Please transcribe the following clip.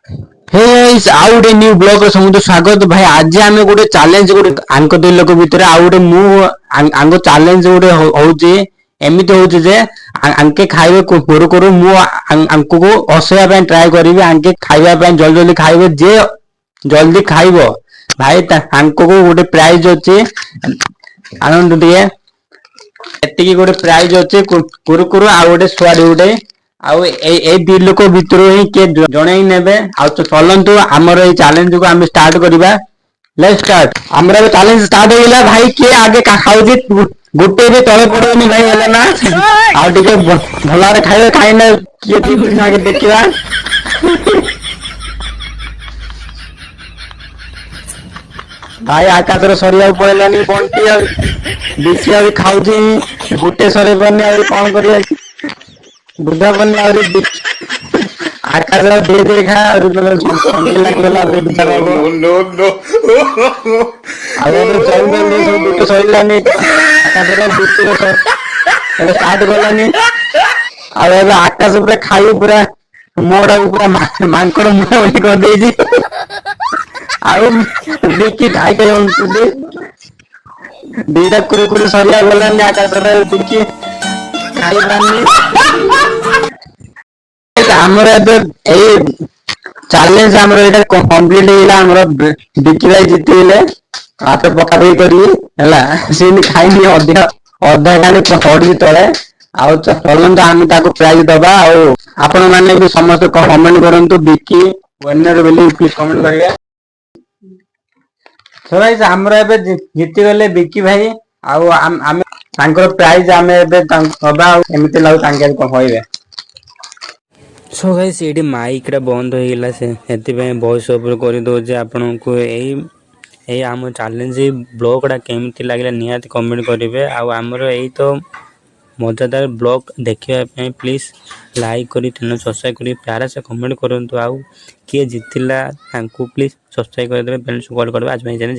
Hey guys ଆଉ ଗୋଟେ ନ୍ୟू blog ରେ ସମସ୍ତଙ୍କୁ ସ୍ୱାଗତ ଭାଇ। ଆଜି ଆମେ ଗୋଟେ ଚ୍ୟାଲେଞ୍ଜ ଗୋଟେ ଆଙ୍କ ଦୁଇ ଲୋକ ଭିତରେ ଆଉ ଗୋଟେ ମୁଁ ଆଙ୍କ ଚ୍ୟାଲେଞ୍ଜ ଗୋଟେ ହଉଛି। ଏମିତି ହଉଛି ଯେ ଆଙ୍କେ ଖାଇବେ କରୁ କରୁ ମୁଁ ଆଙ୍କୁ ହସେଇବା ପାଇଁ ଟ୍ରାଏ କରିବି। ଆଙ୍କେ ଖାଇବା ପାଇଁ ଜଲ୍ଦି ଜଲ୍ଦି ଖାଇବେ। ଯେ ଜଲ୍ଦି ଖାଇବ ଭାଇ ତାଙ୍କୁ ଗୋଟେ ପ୍ରାଇଜ ଅଛି। ଆନନ୍ଦ ଟିକେ ଏତିକି ଗୋଟେ ପ୍ରାଇଜ ଅଛି କୁରୁକୁରୁ ଆଉ ଗୋଟେ ସୁଆଡି ଗୋଟେ। ଆଉ ଏଇ ଦି ଲୋକ ଭିତରୁ ହିଁ କିଏ ଜଣେ ହିଁ ନେବେ। ଆଉ ତ ଚଲନ୍ତୁ ଆମର ଏଇ ଚ୍ୟାଲେଞ୍ଜ କୁ ଆମେ ଷ୍ଟାର୍ଟ କରିବା। Let's start. ଆମର ଏବେ ଚ୍ୟାଲେଞ୍ଜ ଷ୍ଟାର୍ଟ ହେଇଗଲା ଭାଇ। କିଏ ଆଗେ ଖାଉଛି ଗୋଟେ ବି ତଳେ ପଡିବନି ଭାଇ, ହେଲା ନା? ଆଉ ଟିକେ ଭଲରେ ଖାଇବେ, ଖାଇଲେ କିଏ ଜିତୁଛି ଆଗେ ଦେଖିବା। ଭାଇ ଆକାଶରେ ସରିବାକୁ ପଳେଇଲାନି ବଣ୍ଟି ଆଉ ବେଶୀ ଆହୁରି ଖାଉଛି। ଗୋଟେ ସରେଇ ପାରୁନି, ଆହୁରି କଣ କରିବା? ବୁଝା ପଡୁନି ଆହୁରି ଆକାଶ ଧୀରେ ଧୀରେ ଖା ତଣ୍ଟି ଲାଗିଗଲା ବିଜାର No, ହବ। no, no, no. ଆଉ ଏବେ ଜଲ୍ଦି ଜଲ୍ଦି ସବୁ ଗୋଟେ ସରିଲାନି ଆକାଶର ଦ୍ୱିତୀୟ ଏବେ ଷ୍ଟାର୍ଟ କଲାନି। ଆଉ ଏବେ ଆକାଶ ପୁରା ଖାଇ ପୁରା ମୁହଁଟାକୁ ପୁରା ମାଙ୍କଡ ମୁହଁ ବୋଲି କରିଦେଇଛି। ଆଉ ବିକି ଖାଇ ଖାଇ ଅଣ୍ଟୁଛି। ଦିଟା କୁରୁକୁରି ସରିଆ ଗଲାନି ଆକାଶରେ ବିକି ଖାଇ ପାରୁନି। ଆମର ଏବେ ଏଇ ଚ୍ୟାଲେଞ୍ଜ ଆମର ଏଇଟା କମ୍ପ୍ଲିଟ ହେଇଗଲା। ଆମର ବିକି ଭାଇ ଜିତିଲେ ହାତ ପକାପକି କରିକି, ହେଲା? ସେମିତି ଖାଇନି ଅଧିକ ଅଧା ଖାଲି ପଡିଛି ତଳେ। ଆଉ ଚଲନ୍ତୁ ଆମେ ତାକୁ ପ୍ରାଇଜ ଦବା। ଆଉ ଆପଣ ମାନେ ବି ସମସ୍ତେ କମେଣ୍ଟ କରନ୍ତୁ ବିକି ୱିନର ବୋଲି କମେଣ୍ଟ କରିବେ। ତ ଗାଇସ୍ ଆମର ଏବେ ଜିତିଗଲେ ବିକି ଭାଇ। ଆଉ ଆମେ ତାଙ୍କର ପ୍ରାଇଜ ଆମେ ଏବେ ଦବା। ଆଉ ଏମିତି ଲାଗୁ ତାଙ୍କେ କଣ କହିବେ। ସୋ ଗାଇସ୍ ଏଇଠି ମାଇକ୍ ଟା ବନ୍ଦ ହେଇଗଲା, ସେଥିପାଇଁ ଭଏସ୍ ଓଭର କରିଦେଉଛି ଆପଣଙ୍କୁ। ଏଇ ଆମ ଚ୍ୟାଲେଞ୍ଜ ବ୍ଲଗ୍ଟା କେମିତି ଲାଗିଲା ନିହାତି କମେଣ୍ଟ କରିବେ। ଆଉ ଆମର ଏଇ ତ ମଜାଦାର ବ୍ଲଗ୍ ଦେଖିବା ପାଇଁ ପ୍ଲିଜ୍ ଲାଇକ୍ କରି ଚ୍ୟାନେଲ୍ ସବସ୍କ୍ରାଇବ୍ କରି ପ୍ୟାରା ସେ କମେଣ୍ଟ କରନ୍ତୁ। ଆଉ କିଏ ଜିତିଲା ତାଙ୍କୁ ପ୍ଲିଜ୍ ସବସ୍କ୍ରାଇବ୍ କରିଦେବେ, ବେଲ୍ କରିଦେବେ। ଆଜି ପାଇଁ ଜୟ